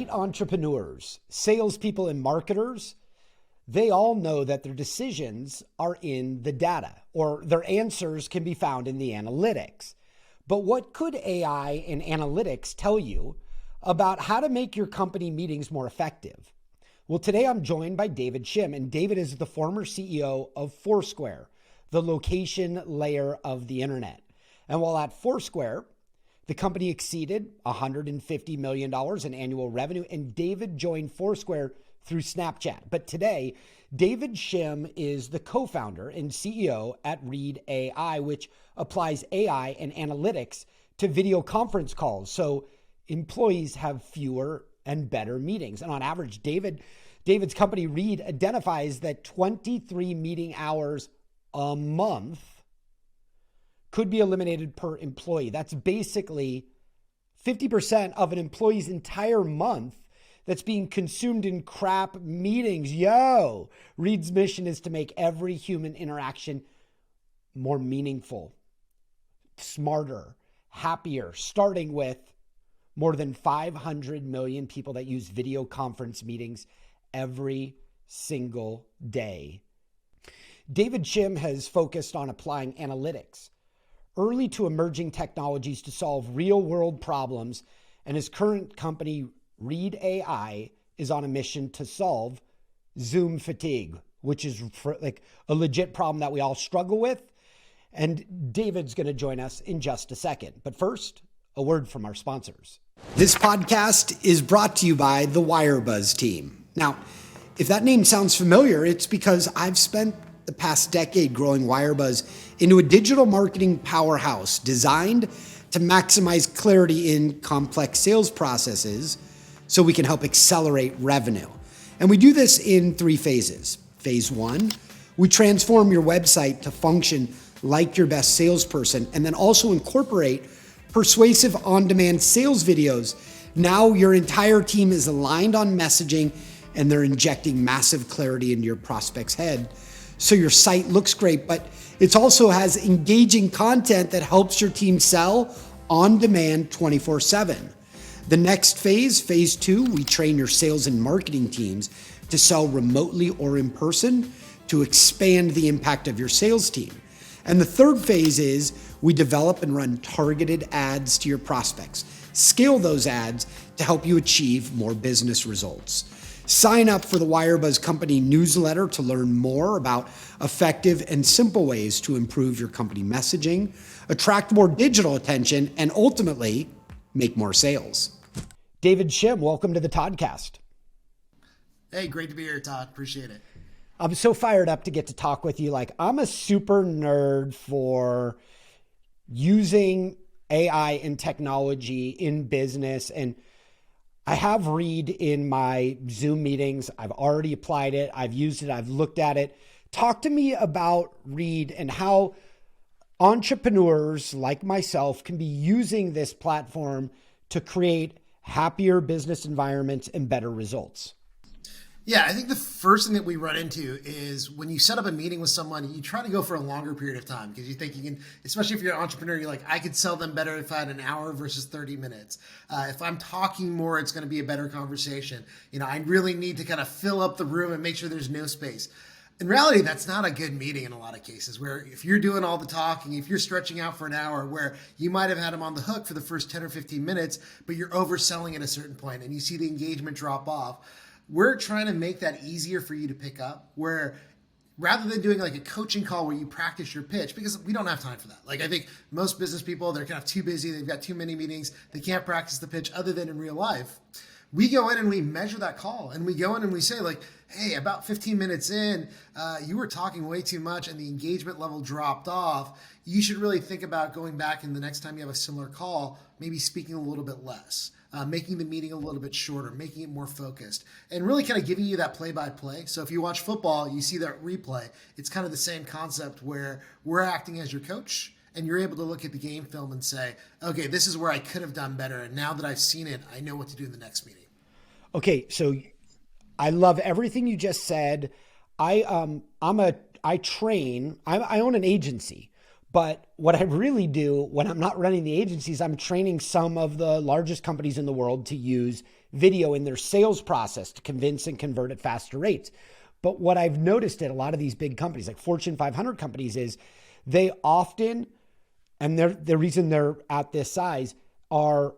Great entrepreneurs, salespeople, and marketers, they all know that their decisions are in the data, or their answers can be found in the analytics. But what could AI and analytics tell you about how to make your company meetings more effective? Well, today I'm joined by David Shim, and David is the former CEO of FOURSQUARE, the location layer of the internet. And while at FOURSQUARE, the company exceeded $150 million in annual revenue, and David joined FOURSQUARE through Snapchat. But today, David Shim is the co-founder and CEO at Read AI, which applies AI and analytics to video conference calls, so employees have fewer and better meetings. And on average, David's company, Read, identifies that 23 meeting hours a month could be eliminated per employee. That's basically 50% of an employee's entire month that's being consumed in crap meetings. Read's mission is to make every human interaction more meaningful, smarter, happier, starting with more than 500 million people that use video conference meetings every single day. David Shim has focused on applying analytics, early to emerging technologies to solve real-world problems, and his current company, Read AI, is on a mission to solve Zoom fatigue, which is like a legit problem that we all struggle with. And David's going to join us in just a second. But first, a word from our sponsors. This podcast is brought to you by the WireBuzz team. Now, if that name sounds familiar, it's because I've spent the past decade growing WireBuzz into a digital marketing powerhouse designed to maximize clarity in complex sales processes so we can help accelerate revenue. And we do this in 3 phases. Phase 1, we transform your website to function like your best salesperson, and then also incorporate persuasive on-demand sales videos. Now your entire team is aligned on messaging, and they're injecting massive clarity into your prospect's head. So your site looks great, but it also has engaging content that helps your team sell on demand 24/7. The next phase, phase 2, we train your sales and marketing teams to sell remotely or in person to expand the impact of your sales team. And the third phase is we develop and run targeted ads to your prospects. Scale those ads to help you achieve more business results. Sign up for the WireBuzz company newsletter to learn more about effective and simple ways to improve your company messaging, attract more digital attention, and ultimately make more sales. David Shim, welcome to the Toddcast. Hey, great to be here, Todd. Appreciate it. I'm so fired up to get to talk with you. Like, I'm a super nerd for using AI and technology in business, and I have Read in my Zoom meetings. I've already applied it. I've used it. I've looked at it. Talk to me about Read and how entrepreneurs like myself can be using this platform to create happier business environments and better results. Yeah, I think the first thing that we run into is when you set up a meeting with someone, you try to go for a longer period of time because you think you can, especially if you're an entrepreneur, you're like, I could sell them better if I had an hour versus 30 minutes. If I'm talking more, it's going to be a better conversation. I really need to kind of fill up the room and make sure there's no space. In reality, that's not a good meeting in a lot of cases, where if you're doing all the talking, if you're stretching out for an hour, where you might have had them on the hook for the first 10 or 15 minutes, but you're overselling at a certain point and you see the engagement drop off. We're trying to make that easier for you to pick up, where rather than doing like a coaching call where you practice your pitch, because we don't have time for that. Like, I think most business people, they're kind of too busy. They've got too many meetings. They can't practice the pitch other than in real life. We go in and we measure that call, and we go in and we say, like, hey, about 15 minutes in, you were talking way too much and the engagement level dropped off. You should really think about going back, and the next time you have a similar call, maybe speaking a little bit less, making the meeting a little bit shorter, making it more focused, and really kind of giving you that play-by-play. So if you watch football, you see that replay. It's kind of the same concept where we're acting as your coach, and you're able to look at the game film and say, okay, this is where I could have done better. And now that I've seen it, I know what to do in the next meeting. Okay, so I love everything you just said. I own an agency, But what I really do when I'm not running the agencies, I'm training some of the largest companies in the world to use video in their sales process to convince and convert at faster rates. But what I've noticed at a lot of these big companies, like Fortune 500 companies, is they often, and the reason they're at this size, are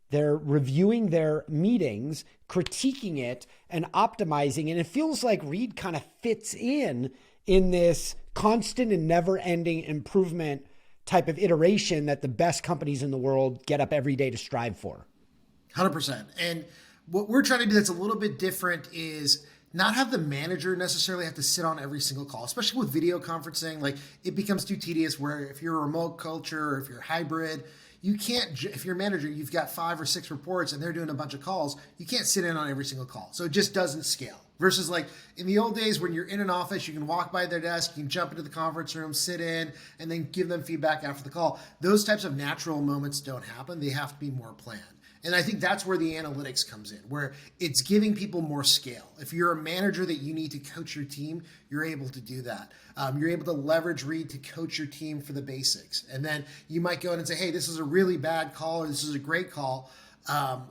they're reviewing their meetings, critiquing it, and optimizing. And it feels like Reed kind of fits in this constant and never-ending improvement type of iteration that the best companies in the world get up every day to strive for. 100%. And what we're trying to do that's a little bit different is not have the manager necessarily have to sit on every single call, especially with video conferencing. Like, it becomes too tedious where if you're a remote culture or if you're hybrid, you can't, if you're a manager, you've got 5 or 6 reports and they're doing a bunch of calls, you can't sit in on every single call. So it just doesn't scale. Versus like in the old days when you're in an office, you can walk by their desk, you can jump into the conference room, sit in, and then give them feedback after the call. Those types of natural moments don't happen. They have to be more planned. And I think that's where the analytics comes in, where it's giving people more scale. If you're a manager that you need to coach your team, you're able to do that. You're able to leverage Reed to coach your team for the basics. And then you might go in and say, hey, this is a really bad call or this is a great call.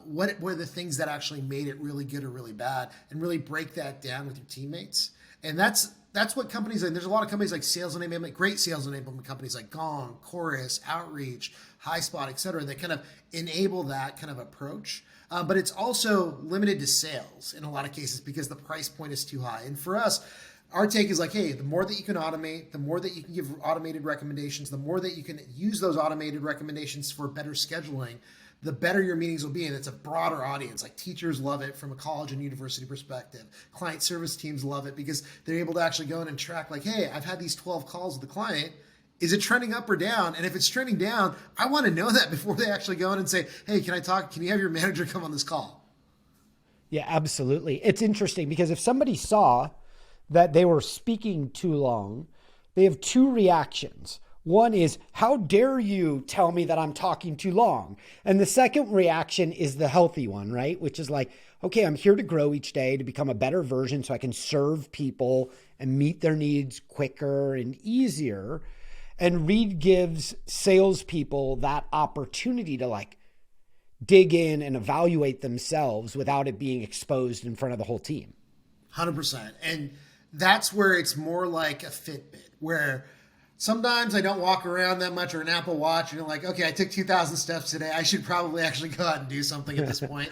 What were the things that actually made it really good or really bad, and really break that down with your teammates. And that's what companies, and there's a lot of companies like sales enablement, great sales enablement companies like Gong, Chorus, Outreach, HighSpot, et cetera, that kind of enable that kind of approach. But it's also limited to sales in a lot of cases because the price point is too high. And for us, our take is like, hey, the more that you can automate, the more that you can give automated recommendations, the more that you can use those automated recommendations for better scheduling, the better your meetings will be. And it's a broader audience. Like, teachers love it from a college and university perspective. Client service teams love it because they're able to actually go in and track like, hey, I've had these 12 calls with the client. Is it trending up or down? And if it's trending down, I want to know that before they actually go in and say, hey, can you have your manager come on this call? Yeah, absolutely. It's interesting because if somebody saw that they were speaking too long, they have 2 reactions. One is, how dare you tell me that I'm talking too long? And the second reaction is the healthy one, right? Which is like, okay, I'm here to grow each day to become a better version so I can serve people and meet their needs quicker and easier. And Reed gives salespeople that opportunity to like dig in and evaluate themselves without it being exposed in front of the whole team. 100%. And that's where it's more like a Fitbit, where sometimes I don't walk around that much, or an Apple Watch, and you're like, okay, I took 2,000 steps today. I should probably actually go out and do something at this point.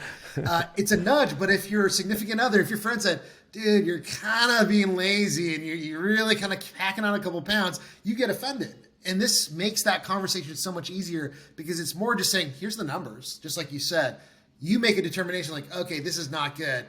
It's a nudge, but if your significant other, if your friend said, dude, you're kind of being lazy and you're really kind of packing on a couple pounds, you get offended. And this makes that conversation so much easier because it's more just saying, here's the numbers. Just like you said, you make a determination like, okay, this is not good.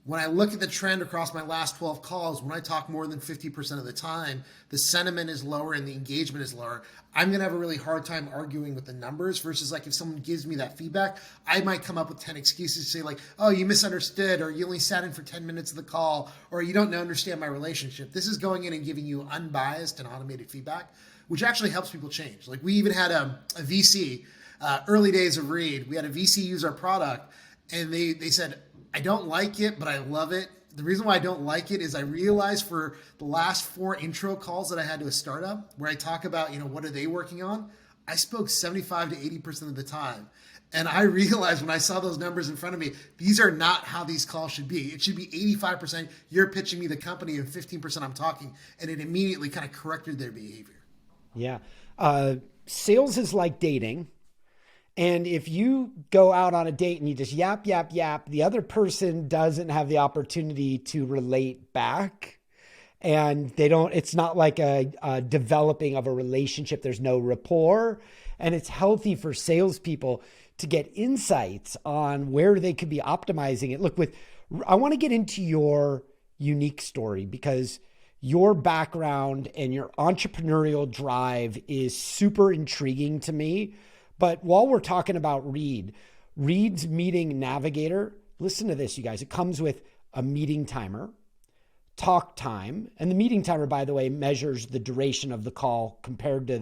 When I look at the trend across my last 12 calls, when I talk more than 50% of the time, the sentiment is lower and the engagement is lower. I'm going to have a really hard time arguing with the numbers versus like if someone gives me that feedback, I might come up with 10 excuses to say like, oh, you misunderstood, or you only sat in for 10 minutes of the call, or you don't understand my relationship. This is going in and giving you unbiased and automated feedback, which actually helps people change. Like, we even had a VC, early days of Reed, we had a VC use our product, and they said, I don't like it, but I love it. The reason why I don't like it is I realized for the last 4 intro calls that I had to a startup where I talk about, what are they working on? I spoke 75 to 80% of the time. And I realized when I saw those numbers in front of me, these are not how these calls should be. It should be 85% you're pitching me the company and 15% I'm talking. And it immediately kind of corrected their behavior. Yeah. Sales is like dating. And if you go out on a date and you just yap, the other person doesn't have the opportunity to relate back, and it's not like a developing of a relationship. There's no rapport, and it's healthy for salespeople to get insights on where they could be optimizing it. Look, I want to get into your unique story because your background and your entrepreneurial drive is super intriguing to me. But while we're talking about Reed's Meeting Navigator, listen to this, you guys. It comes with a meeting timer, talk time, and the meeting timer, by the way, measures the duration of the call compared to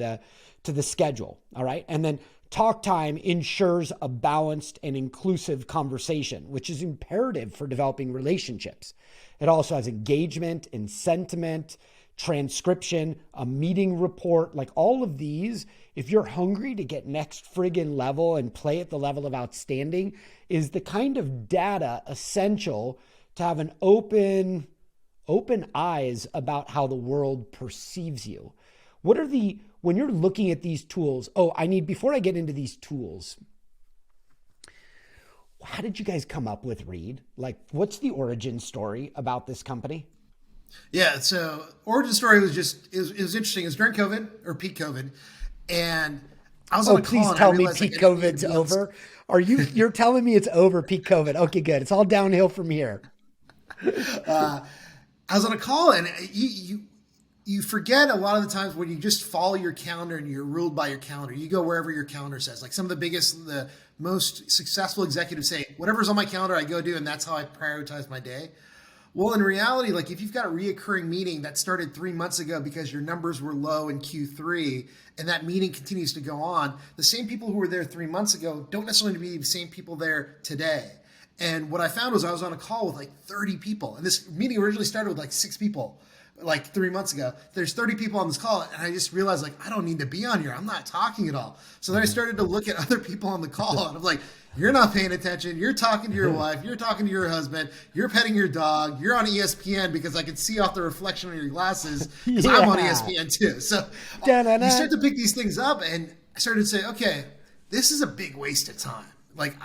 the schedule, all right? And then talk time ensures a balanced and inclusive conversation, which is imperative for developing relationships. It also has engagement and sentiment, transcription, a meeting report, like all of these, if you're hungry to get next friggin' level and play at the level of outstanding, is the kind of data essential to have an open eyes about how the world perceives you. When you're looking at these tools, before I get into these tools, how did you guys come up with Reed? Like, what's the origin story about this company? Yeah, so origin story was it was interesting. It was during COVID or peak COVID, and I was on a call. Please tell me peak COVID's over. You're telling me it's over, peak COVID? Okay, good. It's all downhill from here. I was on a call, and you forget a lot of the times when you just follow your calendar and you're ruled by your calendar. You go wherever your calendar says. Like some of the most successful executives say, whatever's on my calendar, I go do, and that's how I prioritize my day. Well, in reality, like if you've got a reoccurring meeting that started 3 months ago because your numbers were low in Q3, and that meeting continues to go on, the same people who were there 3 months ago don't necessarily be the same people there today. And what I found was I was on a call with like 30 people, and this meeting originally started with like 6 people. Like 3 months ago, there's 30 people on this call, and I just realized like I don't need to be on here. I'm not talking at all. So then I started to look at other people on the call, and I'm like, you're not paying attention. You're talking to your wife. You're talking to your husband. You're petting your dog. You're on ESPN because I can see off the reflection of your glasses because I'm on ESPN too. So you start to pick these things up, and I started to say, okay, this is a big waste of time. Like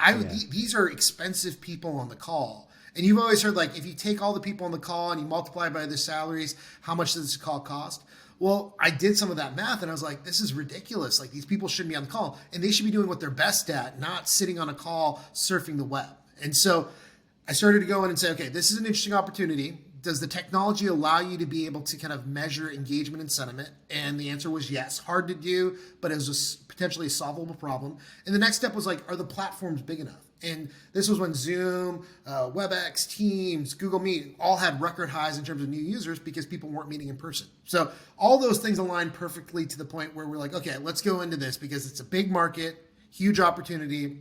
these are expensive people on the call. And you've always heard, like, if you take all the people on the call and you multiply by their salaries, how much does this call cost? Well, I did some of that math, and I was like, this is ridiculous. Like, these people shouldn't be on the call, and they should be doing what they're best at, not sitting on a call surfing the web. And so I started to go in and say, okay, this is an interesting opportunity. Does the technology allow you to be able to kind of measure engagement and sentiment? And the answer was yes. Hard to do, but it was potentially a solvable problem. And the next step was like, are the platforms big enough? And this was when Zoom, WebEx, Teams, Google Meet all had record highs in terms of new users because people weren't meeting in person. So all those things aligned perfectly to the point where we're like, okay, let's go into this because it's a big market, huge opportunity,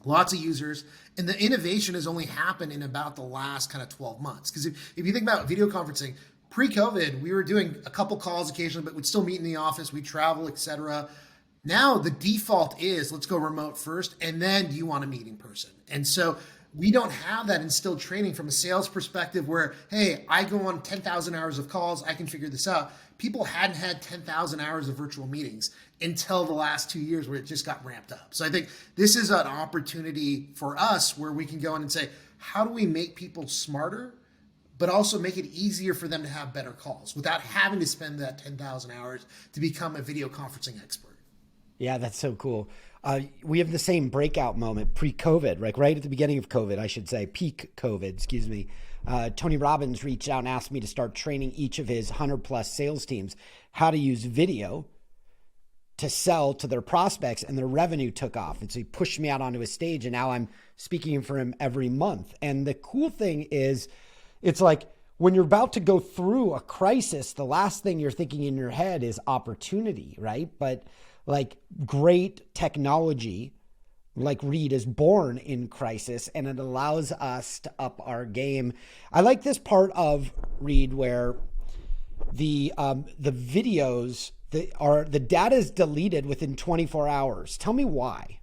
lots of users. And the innovation has only happened in about the last kind of 12 months. Because if you think about video conferencing, pre-COVID, we were doing a couple calls occasionally, but we'd still meet in the office, we'd travel, etc. Now the default is let's go remote first, and then do you want to meet in person? And so we don't have that instilled training from a sales perspective where, hey, I go on 10,000 hours of calls, I can figure this out. People hadn't had 10,000 hours of virtual meetings until the last 2 years where it just got ramped up. So I think this is an opportunity for us where we can go in and say, how do we make people smarter, but also make it easier for them to have better calls without having to spend that 10,000 hours to become a video conferencing expert? Yeah, that's so cool. We have the same breakout moment pre-COVID, like right at the beginning of COVID, I should say, peak COVID, excuse me. Tony Robbins reached out and asked me to start training each of his 100+ sales teams how to use video to sell to their prospects, and their revenue took off. And so he pushed me out onto his stage, and now I'm speaking for him every month. And the cool thing is, it's like when you're about to go through a crisis, the last thing you're thinking in your head is opportunity, right? But like great technology like Reed is born in crisis, and it allows us to up our game. I like this part of Reed where the videos, the data is deleted within 24 hours. Tell me why.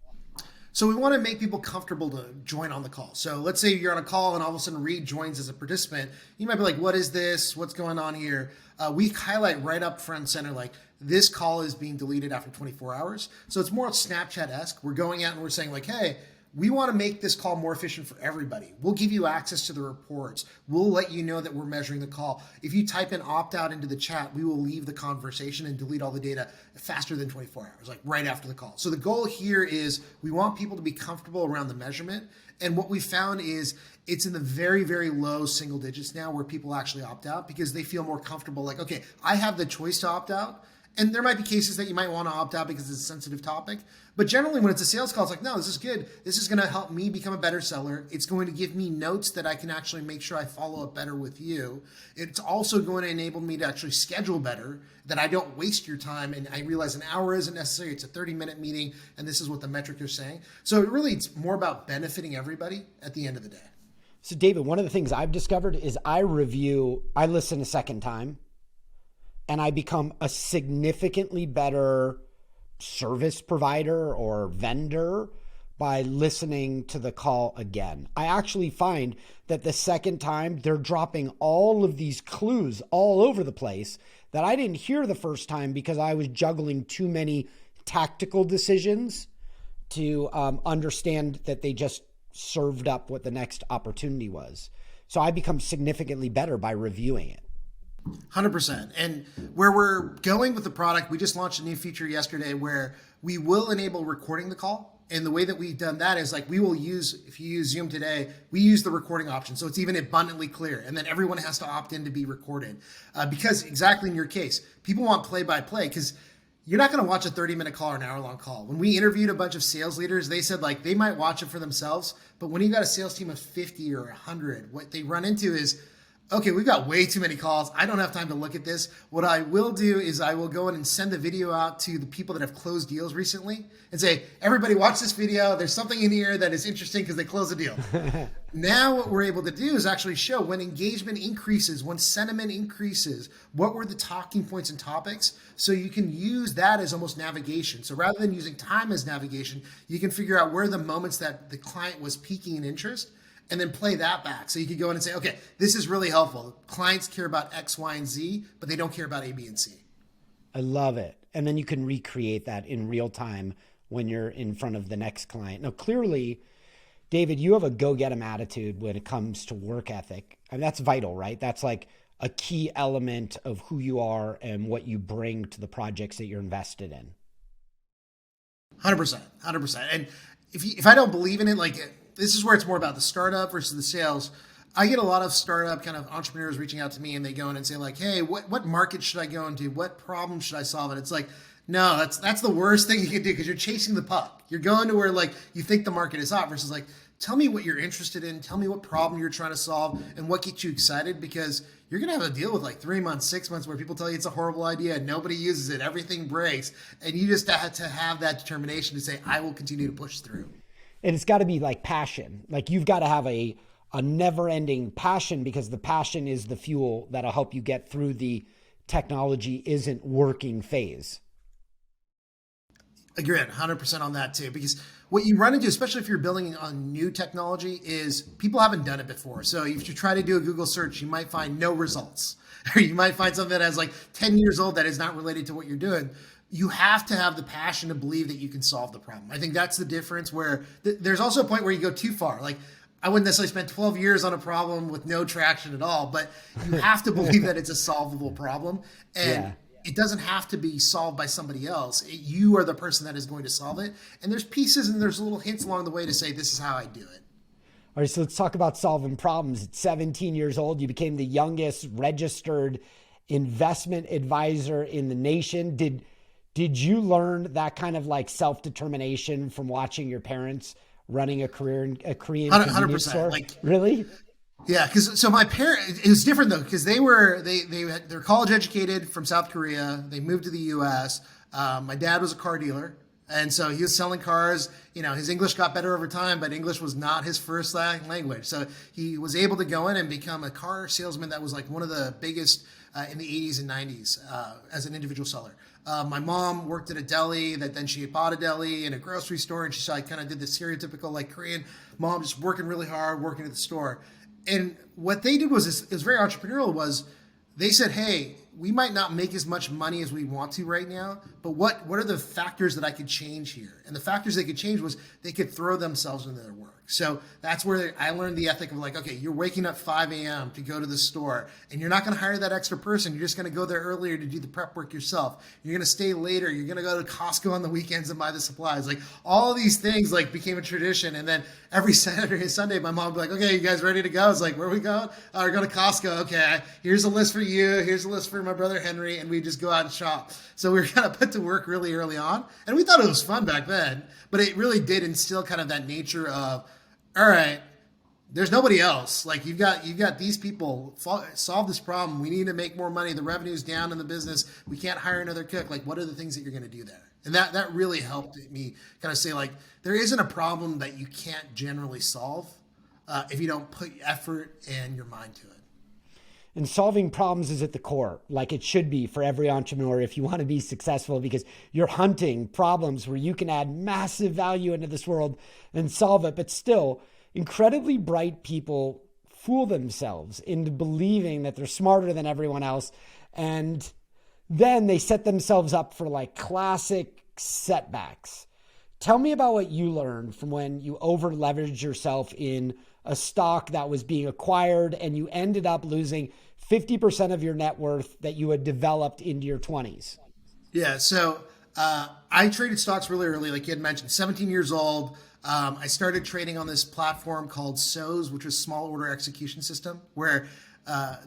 So we want to make people comfortable to join on the call. So let's say you're on a call and all of a sudden Reed joins as a participant. You might be like, what is this? What's going on here? We highlight right up front and center, like this call is being deleted after 24 hours. So it's more Snapchat-esque. We're going out and we're saying like, hey, we want to make this call more efficient for everybody. We'll give you access to the reports. We'll let you know that we're measuring the call. If you type in opt-out into the chat, we will leave the conversation and delete all the data faster than 24 hours, like right after the call. So the goal here is we want people to be comfortable around the measurement. And what we found is it's in the very, very low single digits now where people actually opt out because they feel more comfortable. Like, okay, I have the choice to opt out. And there might be cases that you might want to opt out because it's a sensitive topic. But generally, when it's a sales call, it's like, no, this is good. This is going to help me become a better seller. It's going to give me notes that I can actually make sure I follow up better with you. It's also going to enable me to actually schedule better, that I don't waste your time. And I realize an hour isn't necessary. It's a 30-minute meeting, and this is what the metric is saying. So it's more about benefiting everybody at the end of the day. So David, one of the things I've discovered is I listen a second time. and I become a significantly better service provider or vendor by listening to the call again. I actually find that the second time they're dropping all of these clues all over the place that I didn't hear the first time because I was juggling too many tactical decisions to understand that they just served up what the next opportunity was. So I become significantly better by reviewing it. 100%. And where we're going with the product, we just launched a new feature yesterday where we will enable recording the call. And the way that we've done that is like we will use, if you use Zoom today, we use the recording option. So it's even abundantly clear. And then everyone has to opt in to be recorded. Because exactly in your case, people want play by play because you're not going to watch a 30-minute call or an hour-long call. When we interviewed a bunch of sales leaders, they said like they might watch it for themselves. But when you got a sales team of 50 or 100, what they run into is, okay, we've got way too many calls. I don't have time to look at this. What I will do is I will go in and send the video out to the people that have closed deals recently and say, everybody watch this video. There's something in here that is interesting because they closed a deal. Now what we're able to do is actually show when engagement increases, when sentiment increases, what were the talking points and topics? So you can use that as almost navigation. So rather than using time as navigation, you can figure out where the moments that the client was piquing in interest and then play that back. So you could go in and say, okay, this is really helpful. Clients care about X, Y, and Z, but they don't care about A, B, and C. I love it. And then you can recreate that in real time when you're in front of the next client. Now, clearly, David, you have a go-get-'em attitude when it comes to work ethic. I mean, that's vital, right? That's like a key element of who you are and what you bring to the projects that you're invested in. 100%, 100%. And if I don't believe in it, like this is where it's more about the startup versus the sales. I get a lot of startup kind of entrepreneurs reaching out to me and they go in and say like, hey, what market should I go into? What problem should I solve? And it's like, no, that's the worst thing you can do because you're chasing the puck. You're going to where like you think the market is hot versus like, tell me what you're interested in. Tell me what problem you're trying to solve and what gets you excited because you're going to have to deal with like 3 months, 6 months where people tell you it's a horrible idea. Nobody uses it. Everything breaks. And you just have to have that determination to say, I will continue to push through. And it's got to be like passion. Like you've got to have a never-ending passion because the passion is the fuel that'll help you get through the technology isn't working phase. Agree 100% on that too, because what you run into, especially if you're building on new technology, is people haven't done it before. So if you try to do a Google search, you might find no results, or you might find something that has like 10 years old that is not related to what you're doing. You have to have the passion to believe that you can solve the problem. I think that's the difference where there's also a point where you go too far. Like I wouldn't necessarily spend 12 years on a problem with no traction at all, but you have to believe that it's a solvable problem. And it doesn't have to be solved by somebody else. You are the person that is going to solve it. And there's pieces and there's little hints along the way to say, this is how I do it. All right, so let's talk about solving problems. At 17 years old, you became the youngest registered investment advisor in the nation. Did you learn that kind of like self-determination from watching your parents running a career in a Korean 100%, store? Like, really? Yeah, because so my parents, it was different though, because they're college educated from South Korea. They moved to the U.S. My dad was a car dealer, and so he was selling cars. You know, his English got better over time, but English was not his first language. So he was able to go in and become a car salesman that was like one of the biggest in the 80s and 90s as an individual seller. My mom worked at a deli that then she bought a deli and a grocery store, and she kind of did the stereotypical like Korean mom just working really hard, working at the store. And what they did was, it was very entrepreneurial, was they said, hey, we might not make as much money as we want to right now, but what are the factors that I could change here? And the factors they could change was they could throw themselves into their work. So that's where I learned the ethic of like, okay, you're waking up 5 a.m. to go to the store, and you're not going to hire that extra person. You're just going to go there earlier to do the prep work yourself. You're going to stay later. You're going to go to Costco on the weekends and buy the supplies. Like all of these things like became a tradition. And then every Saturday and Sunday, my mom would be like, okay, you guys ready to go? I was like, where are we going? We're going to Costco. Okay, here's a list for you. Here's a list for my brother Henry. And we just go out and shop. So we were kind of put to work really early on. And we thought it was fun back then, but it really did instill kind of that nature of, all right, there's nobody else. Like you've got these people solve this problem. We need to make more money. The revenue's down in the business. We can't hire another cook. Like what are the things that you're going to do there? And that really helped me kind of say like, there isn't a problem that you can't generally solve if you don't put effort and your mind to it. And solving problems is at the core, like it should be for every entrepreneur if you want to be successful, because you're hunting problems where you can add massive value into this world and solve it. But still, incredibly bright people fool themselves into believing that they're smarter than everyone else. And then they set themselves up for like classic setbacks. Tell me about what you learned from when you over leveraged yourself in a stock that was being acquired and you ended up losing 50% of your net worth that you had developed into your 20s. Yeah. So I traded stocks really early, like you had mentioned, 17 years old. I started trading on this platform called SOS, which was Small Order Execution System, where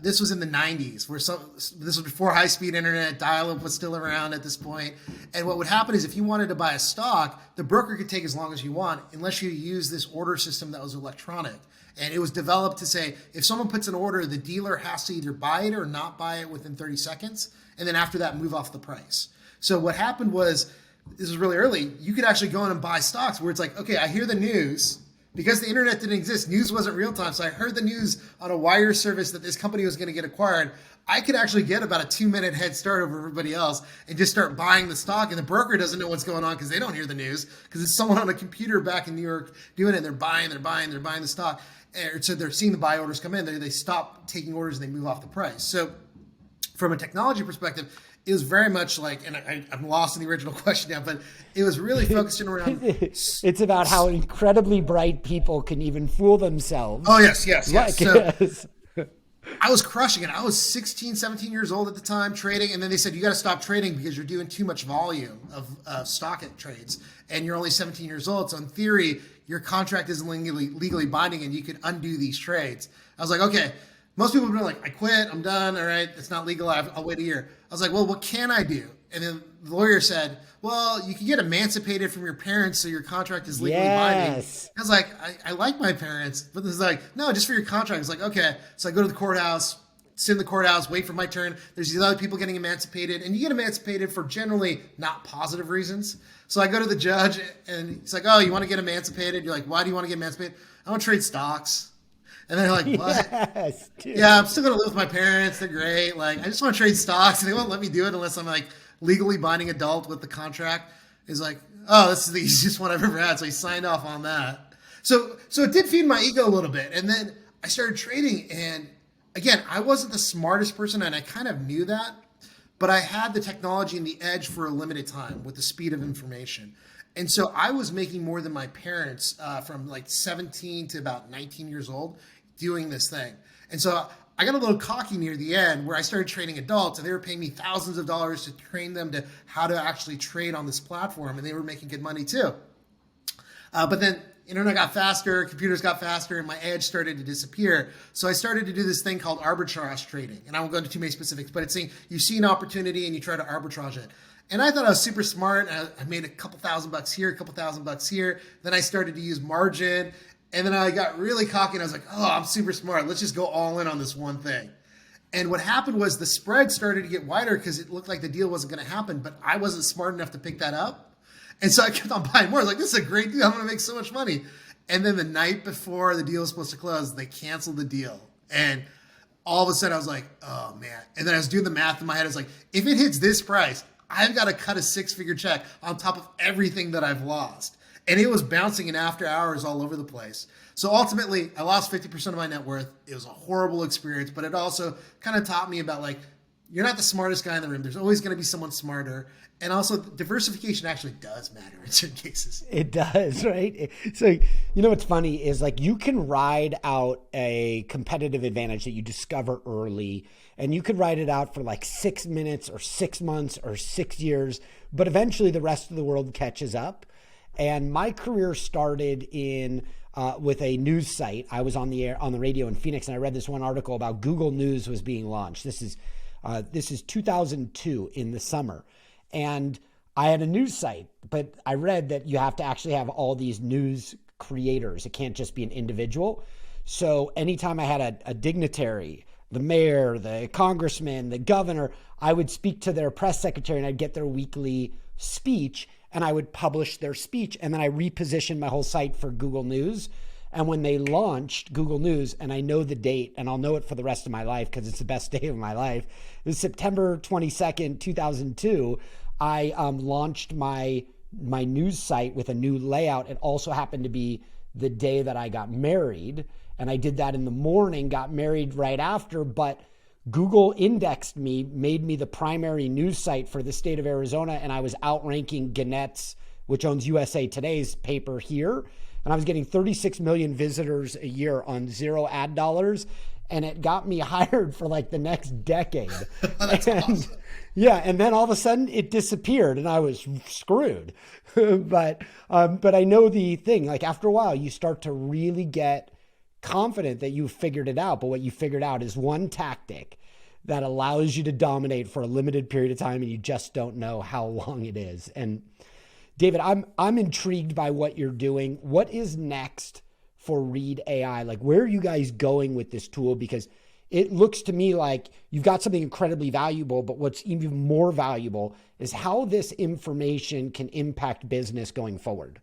this was in the 90s, where this was before high-speed internet, dial-up was still around at this point. And what would happen is if you wanted to buy a stock, the broker could take as long as you want, unless you use this order system that was electronic. And it was developed to say, if someone puts an order, the dealer has to either buy it or not buy it within 30 seconds. And then after that, move off the price. So what happened was, this was really early, you could actually go in and buy stocks where it's like, okay, I hear the news. Because the internet didn't exist, news wasn't real time. So I heard the news on a wire service that this company was going to get acquired. I could actually get about a 2-minute head start over everybody else and just start buying the stock. And the broker doesn't know what's going on because they don't hear the news, because it's someone on a computer back in New York doing it. And they're buying the stock. And so they're seeing the buy orders come in. They stop taking orders and they move off the price. So from a technology perspective, it was very much like, and I'm lost in the original question now, but it was really focusing around. It's about how incredibly bright people can even fool themselves. Oh, yes. So yes. I was crushing it. I was 16, 17 years old at the time trading. And then they said, you got to stop trading because you're doing too much volume of stock trades. And you're only 17 years old. So in theory, your contract isn't legally binding and you could undo these trades. I was like, okay. Most people would be like, I quit, I'm done, all right, it's not legal, I'll wait a year. I was like, well, what can I do? And then the lawyer said, well, you can get emancipated from your parents so your contract is legally binding. I was like, I like my parents. But this is like, no, just for your contract. It's like, okay. So I go to the courthouse, sit in the courthouse, wait for my turn. There's these other people getting emancipated. And you get emancipated for generally not positive reasons. So I go to the judge and he's like, oh, you want to get emancipated? You're like, why do you want to get emancipated? I want to trade stocks. And they're like, what? Yes, yeah, I'm still going to live with my parents. They're great. Like, I just want to trade stocks. And they won't let me do it unless I'm like legally binding adult with the contract. He's like, oh, this is the easiest one I've ever had. So he signed off on that. So it did feed my ego a little bit. And then I started trading. And again, I wasn't the smartest person. And I kind of knew that. But I had the technology and the edge for a limited time with the speed of information. And so I was making more than my parents from like 17 to about 19 years old doing this thing. And so I got a little cocky near the end where I started trading adults and they were paying me thousands of dollars to train them to how to actually trade on this platform. And they were making good money too. But then internet got faster, computers got faster, and my edge started to disappear. So I started to do this thing called arbitrage trading. And I won't go into too many specifics, but it's saying you see an opportunity and you try to arbitrage it. And I thought I was super smart. I made a couple $1,000 here, a couple $1,000 here. Then I started to use margin. And then I got really cocky and I was like, oh, I'm super smart. Let's just go all in on this one thing. And what happened was the spread started to get wider because it looked like the deal wasn't going to happen, but I wasn't smart enough to pick that up. And so I kept on buying more. I was like, this is a great deal. I'm going to make so much money. And then the night before the deal was supposed to close, they canceled the deal. And all of a sudden I was like, oh man. And then I was doing the math in my head. I was like, if it hits this price, I've got to cut a 6-figure check on top of everything that I've lost. And it was bouncing in after hours all over the place. So ultimately, I lost 50% of my net worth. It was a horrible experience, but it also kind of taught me about like, you're not the smartest guy in the room. There's always going to be someone smarter. And also diversification actually does matter in certain cases. It does, right? So, you know, what's funny is like you can ride out a competitive advantage that you discover early, and you could ride it out for like 6 minutes or 6 months or 6 years, but eventually the rest of the world catches up. And my career started in with a news site. I was on the radio in Phoenix, and I read this one article about Google News was being launched. This is 2002 in the summer, and I had a news site, but I read that you have to actually have all these news creators. It can't just be an individual. So anytime I had a dignitary, the mayor, the congressman, the governor, I would speak to their press secretary and I'd get their weekly speech and I would publish their speech. And then I repositioned my whole site for Google News. And when they launched Google News, and I know the date, and I'll know it for the rest of my life because it's the best day of my life, it was September 22nd, 2002. I launched my news site with a new layout. It also happened to be the day that I got married, and I did that in the morning, got married right after, but Google indexed me, made me the primary news site for the state of Arizona, and I was outranking Gannett's, which owns USA Today's paper here. And I was getting 36 million visitors a year on zero ad dollars. And it got me hired for like the next decade. That's awesome. Yeah. And then all of a sudden it disappeared and I was screwed. But I know the thing, like after a while, you start to really get confident that you've figured it out. But what you figured out is one tactic that allows you to dominate for a limited period of time and you just don't know how long it is. And David, I'm intrigued by what you're doing. What is next for Read AI? Like, where are you guys going with this tool? Because it looks to me like you've got something incredibly valuable, but what's even more valuable is how this information can impact business going forward.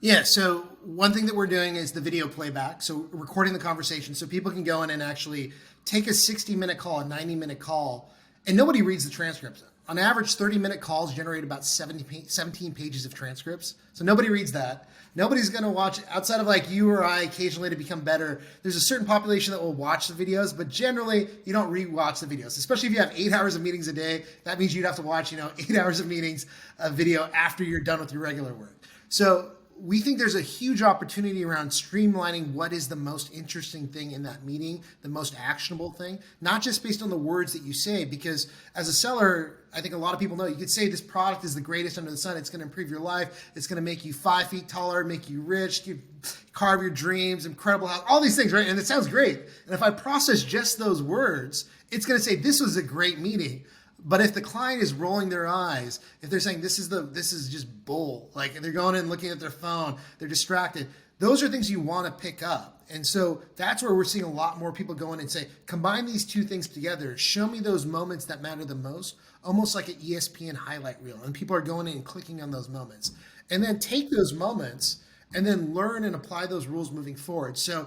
Yeah, so one thing that we're doing is the video playback. So recording the conversation so people can go in and actually take a 60-minute call, a 90-minute call, and nobody reads the transcripts. On average, 30-minute calls generate about 17 pages of transcripts. So nobody reads that. Nobody's going to watch, outside of like you or I occasionally to become better. There's a certain population that will watch the videos, but generally you don't re-watch the videos, especially if you have 8 hours of meetings a day. That means you'd have to watch, 8 hours of meetings, a video after you're done with your regular work. So we think there's a huge opportunity around streamlining what is the most interesting thing in that meeting, the most actionable thing, not just based on the words that you say, because as a seller, I think a lot of people know you could say this product is the greatest under the sun. It's going to improve your life. It's going to make you 5 feet taller, make you rich, carve your dreams, incredible house, all these things, right? And it sounds great. And if I process just those words, it's going to say this was a great meeting. But if the client is rolling their eyes, if they're saying this is just bull, like they're going in looking at their phone, they're distracted, those are things you want to pick up. And so that's where we're seeing a lot more people go in and say, combine these two things together, show me those moments that matter the most, almost like an ESPN highlight reel. And people are going in and clicking on those moments. And then take those moments and then learn and apply those rules moving forward. So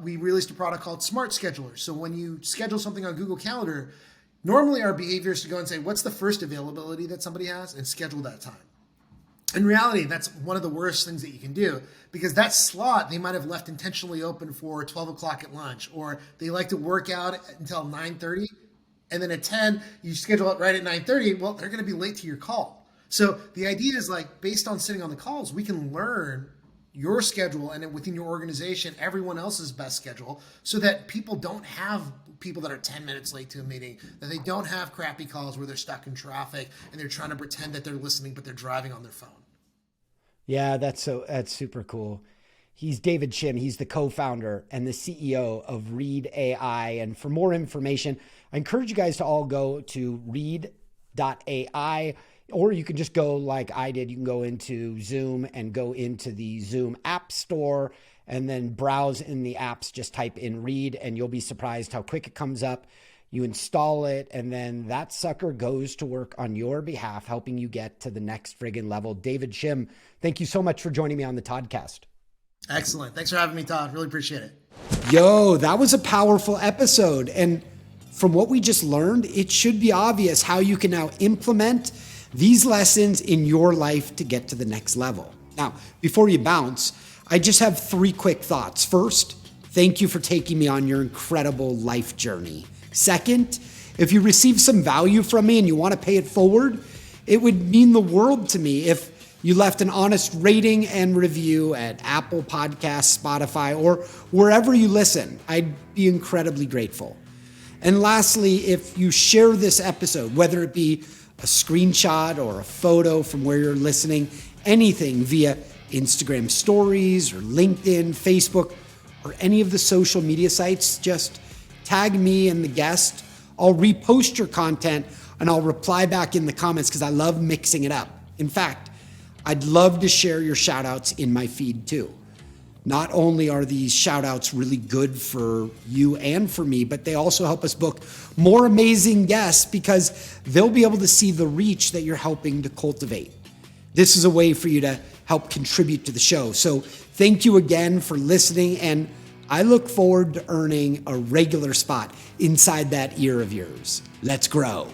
we released a product called Smart Scheduler. So when you schedule something on Google Calendar, normally our behavior is to go and say, what's the first availability that somebody has and schedule that time. In reality, that's one of the worst things that you can do because that slot they might have left intentionally open for 12 o'clock at lunch, or they like to work out until 9:30 and then at 10, you schedule it right at 9:30. Well, they're going to be late to your call. So the idea is like based on sitting on the calls, we can learn your schedule and within your organization, everyone else's best schedule so that people don't have people that are 10 minutes late to a meeting, that they don't have crappy calls where they're stuck in traffic and they're trying to pretend that they're listening, but they're driving on their phone. Yeah, that's super cool. He's David Shim. He's the co-founder and the CEO of Read AI. And for more information, I encourage you guys to all go to read.ai, or you can just go like I did. You can go into Zoom and go into the Zoom app store and then browse in the apps, just type in Read and you'll be surprised how quick it comes up. You install it and then that sucker goes to work on your behalf, helping you get to the next friggin' level. David Shim, thank you so much for joining me on the Toddcast. Excellent. Thanks for having me, Todd. Really appreciate it. Yo, that was a powerful episode. And from what we just learned, it should be obvious how you can now implement these lessons in your life to get to the next level. Now, before you bounce, I just have 3 quick thoughts. First, thank you for taking me on your incredible life journey. Second, if you receive some value from me and you want to pay it forward, it would mean the world to me if you left an honest rating and review at Apple Podcasts, Spotify, or wherever you listen. I'd be incredibly grateful. And lastly, if you share this episode, whether it be a screenshot or a photo from where you're listening, anything via Instagram stories or LinkedIn, Facebook, or any of the social media sites, just tag me and the guest. I'll repost your content and I'll reply back in the comments because I love mixing it up. In fact, I'd love to share your shout outs in my feed too. Not only are these shout outs really good for you and for me, but they also help us book more amazing guests because they'll be able to see the reach that you're helping to cultivate. This is a way for you to help contribute to the show. So thank you again for listening, and I look forward to earning a regular spot inside that ear of yours. Let's grow.